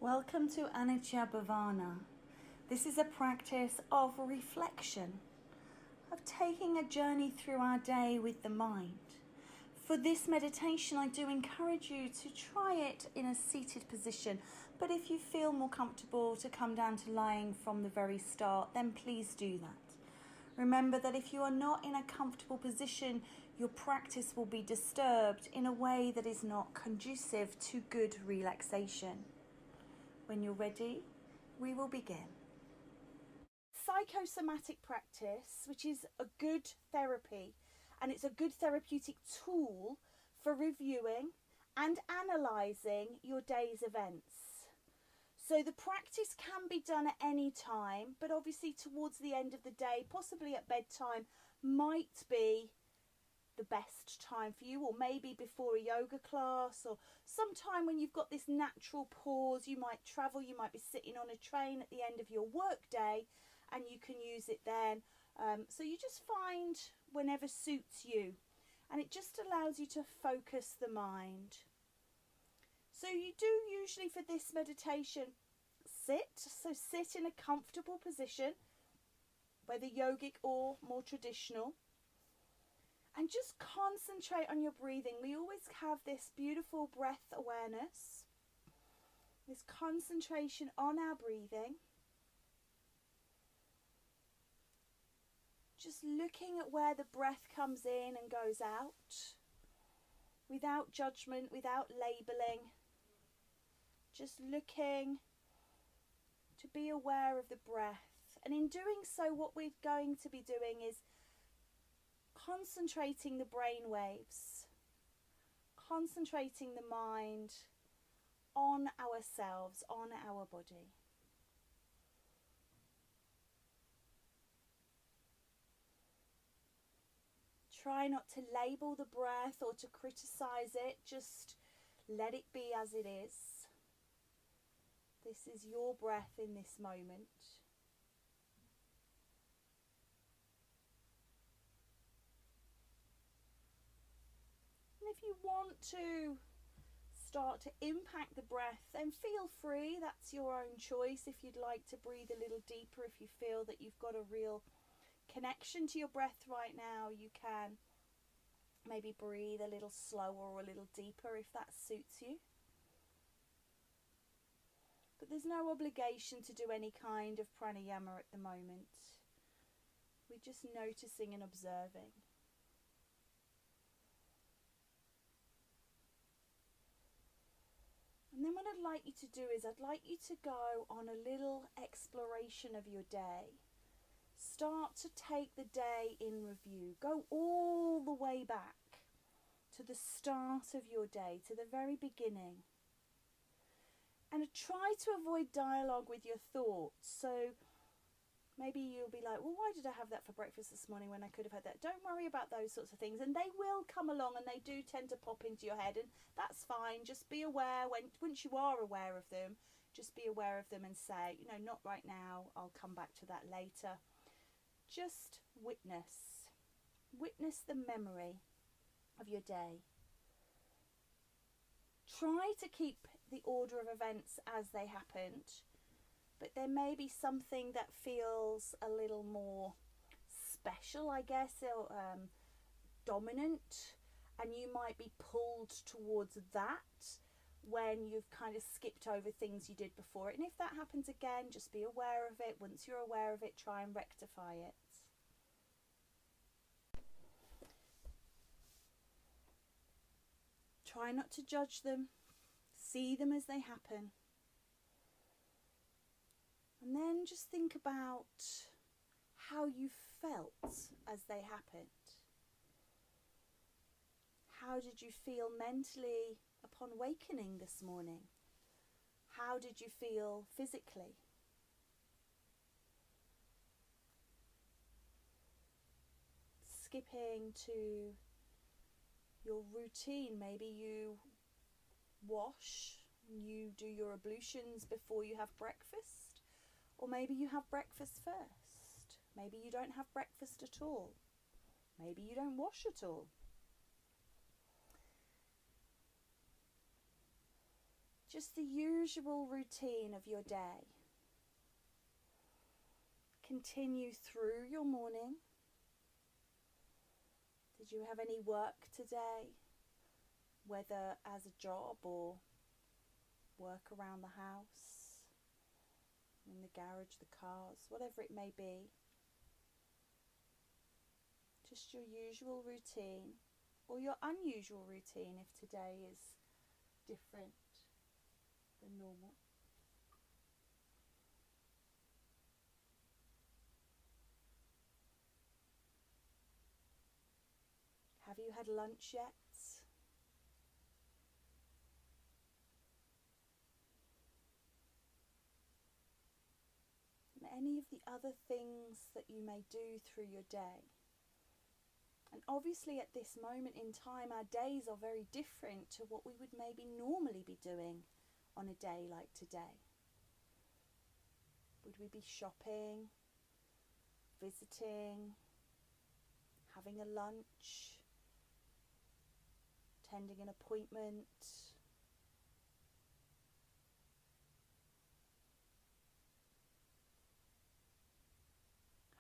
Welcome to Anitya Bhavana. This is a practice of reflection, of taking a journey through our day with the mind. For this meditation, I do encourage you to try it in a seated position, but if you feel more comfortable to come down to lying from the very start, then please do that. Remember that if you are not in a comfortable position, your practice will be disturbed in a way that is not conducive to good relaxation. When you're ready, we will begin. Psychosomatic practice, which is a good therapy, and it's a good therapeutic tool for reviewing and analysing your day's events. So the practice can be done at any time, but obviously towards the end of the day, possibly at bedtime, might be the best time for you, or maybe before a yoga class, or sometime when you've got this natural pause. You might travel, you might be sitting on a train at the end of your work day, and you can use it then. So you just find whenever suits you, and it just allows you to focus the mind. So you do usually for this meditation sit in a comfortable position, whether yogic or more traditional, and just concentrate on your breathing. We always have this beautiful breath awareness, this concentration on our breathing. Just looking at where the breath comes in and goes out, without judgment, without labeling. Just looking to be aware of the breath. And in doing so, what we're going to be doing is concentrating the brain waves, concentrating the mind on ourselves, on our body. Try not to label the breath or to criticize it, just let it be as it is. This is your breath in this moment. If you want to start to impact the breath, then feel free. That's your own choice. If you'd like to breathe a little deeper, if you feel that you've got a real connection to your breath right now, you can maybe breathe a little slower or a little deeper if that suits you. But there's no obligation to do any kind of pranayama at the moment. We're just noticing and observing. And then what I'd like you to do is I'd like you to go on a little exploration of your day. Start to take the day in review. Go all the way back to the start of your day, to the very beginning. And try to avoid dialogue with your thoughts. So maybe you'll be like, well, why did I have that for breakfast this morning when I could have had that? Don't worry about those sorts of things. And they will come along, and they do tend to pop into your head, and that's fine. Just be aware once you are aware of them, just be aware of them and say, not right now, I'll come back to that later. Just witness the memory of your day. Try to keep the order of events as they happened, but there may be something that feels a little more special, I guess, or dominant, and you might be pulled towards that when you've kind of skipped over things you did before. And if that happens again, just be aware of it. Once you're aware of it, try and rectify it. Try not to judge them. See them as they happen. And then just think about how you felt as they happened. How did you feel mentally upon awakening this morning? How did you feel physically? Skipping to your routine, maybe you wash, you do your ablutions before you have breakfast, or maybe you have breakfast first. Maybe you don't have breakfast at all. Maybe you don't wash at all. Just the usual routine of your day. Continue through your morning. Did you have any work today? Whether as a job or work around the house, in the garage, the cars, whatever it may be. Just your usual routine or your unusual routine if today is different than normal. Have you had lunch yet? And any of the other things that you may do through your day. And obviously at this moment in time, our days are very different to what we would maybe normally be doing on a day like today. Would we be shopping, visiting, having a lunch, attending an appointment?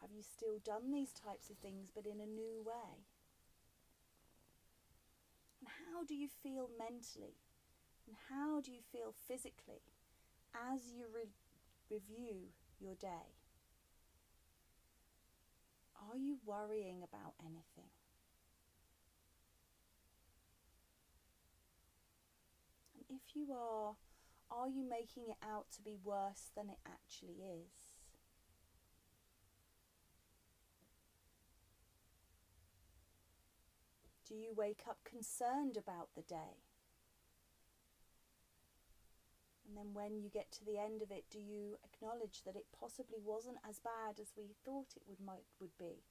Have you still done these types of things but in a new way? And how do you feel mentally? And how do you feel physically as you review your day? Are you worrying about anything? And if you are you making it out to be worse than it actually is? Do you wake up concerned about the day? And then when you get to the end of it, do you acknowledge that it possibly wasn't as bad as we thought it would be?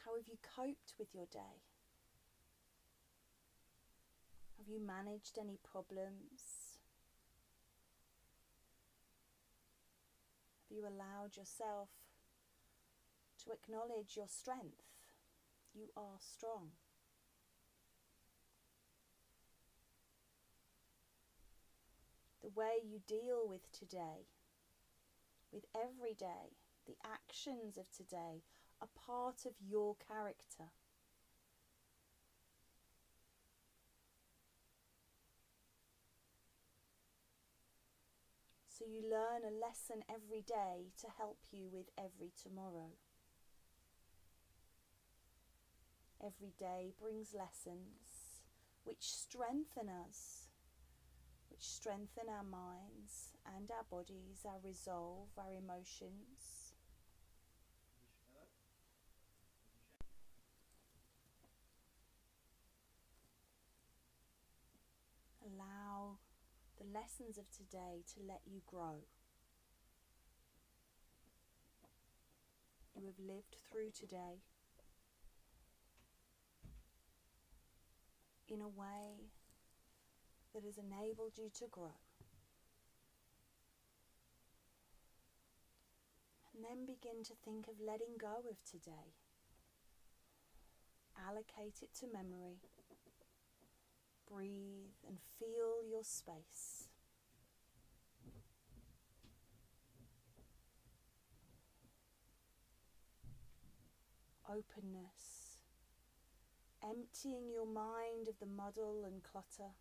How have you coped with your day? Have you managed any problems? Have you allowed yourself to acknowledge your strength? You are strong. The way you deal with today, with every day, the actions of today are part of your character. So you learn a lesson every day to help you with every tomorrow. Every day brings lessons which strengthen us, which strengthen our minds and our bodies, our resolve, our emotions. Allow the lessons of today to let you grow. You have lived through today in a way that has enabled you to grow. And then begin to think of letting go of today. Allocate it to memory. Breathe and feel your space. Openness. Emptying your mind of the muddle and clutter.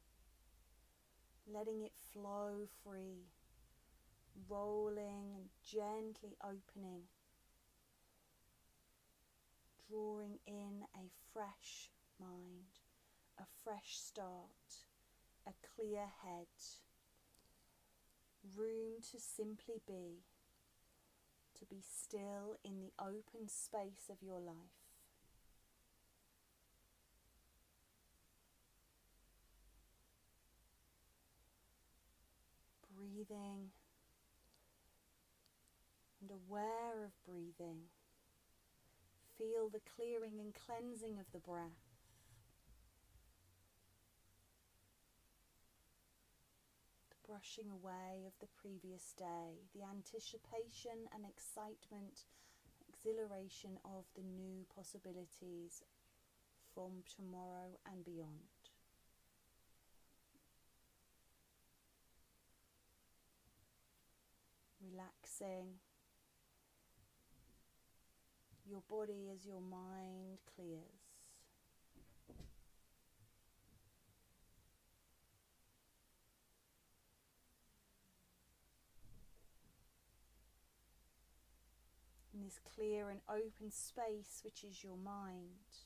Letting it flow free. Rolling and gently opening. Drawing in a fresh mind. A fresh start, a clear head, room to simply be, to be still in the open space of your life. Breathing and aware of breathing. Feel the clearing and cleansing of the breath. Brushing away of the previous day, the anticipation and excitement, exhilaration of the new possibilities from tomorrow and beyond. Relaxing your body as your mind clears. In this clear and open space, which is your mind,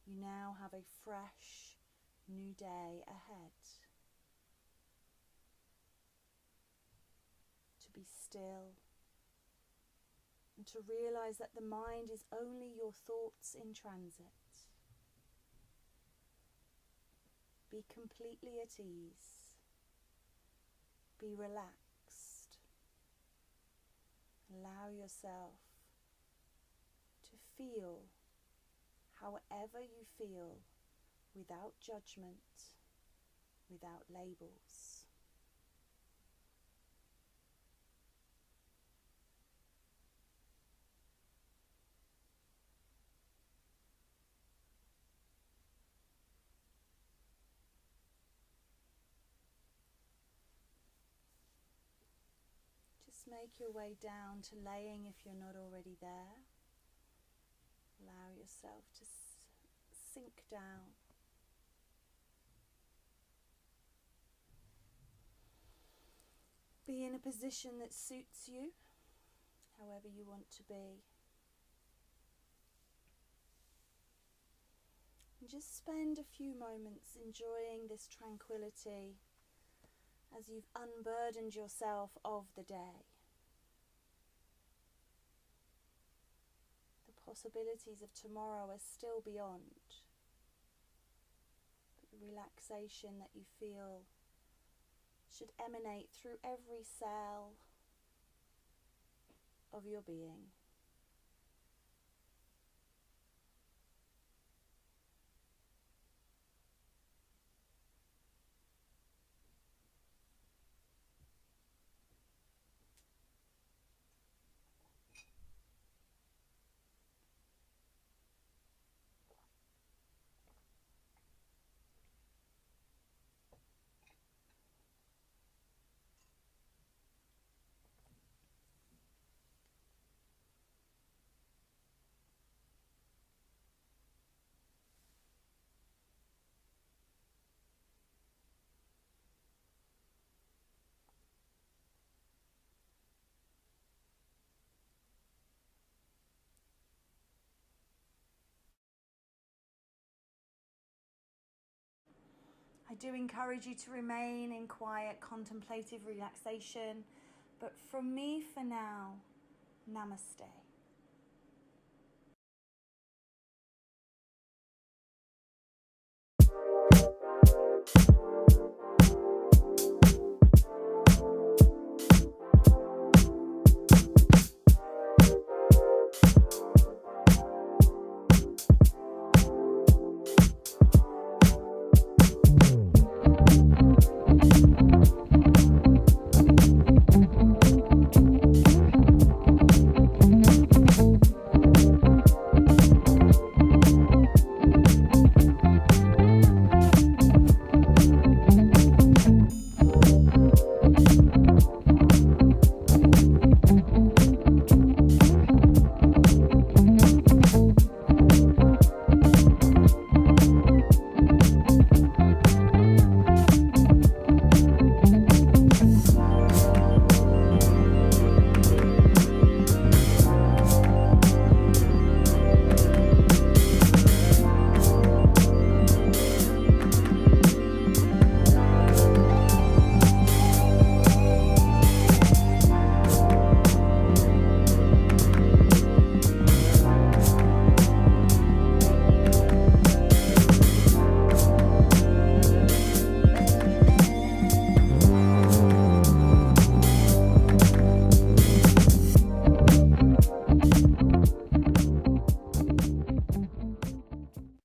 you now have a fresh new day ahead. To be still and to realize that the mind is only your thoughts in transit. Be completely at ease. Be relaxed. Allow yourself to feel however you feel, without judgment, without labels. Just make your way down to laying if you're not already there. Allow yourself to sink down. Be in a position that suits you, however you want to be. And just spend a few moments enjoying this tranquility as you've unburdened yourself of the day. The possibilities of tomorrow are still beyond, but the relaxation that you feel should emanate through every cell of your being. I do encourage you to remain in quiet, contemplative relaxation, but from me for now, namaste.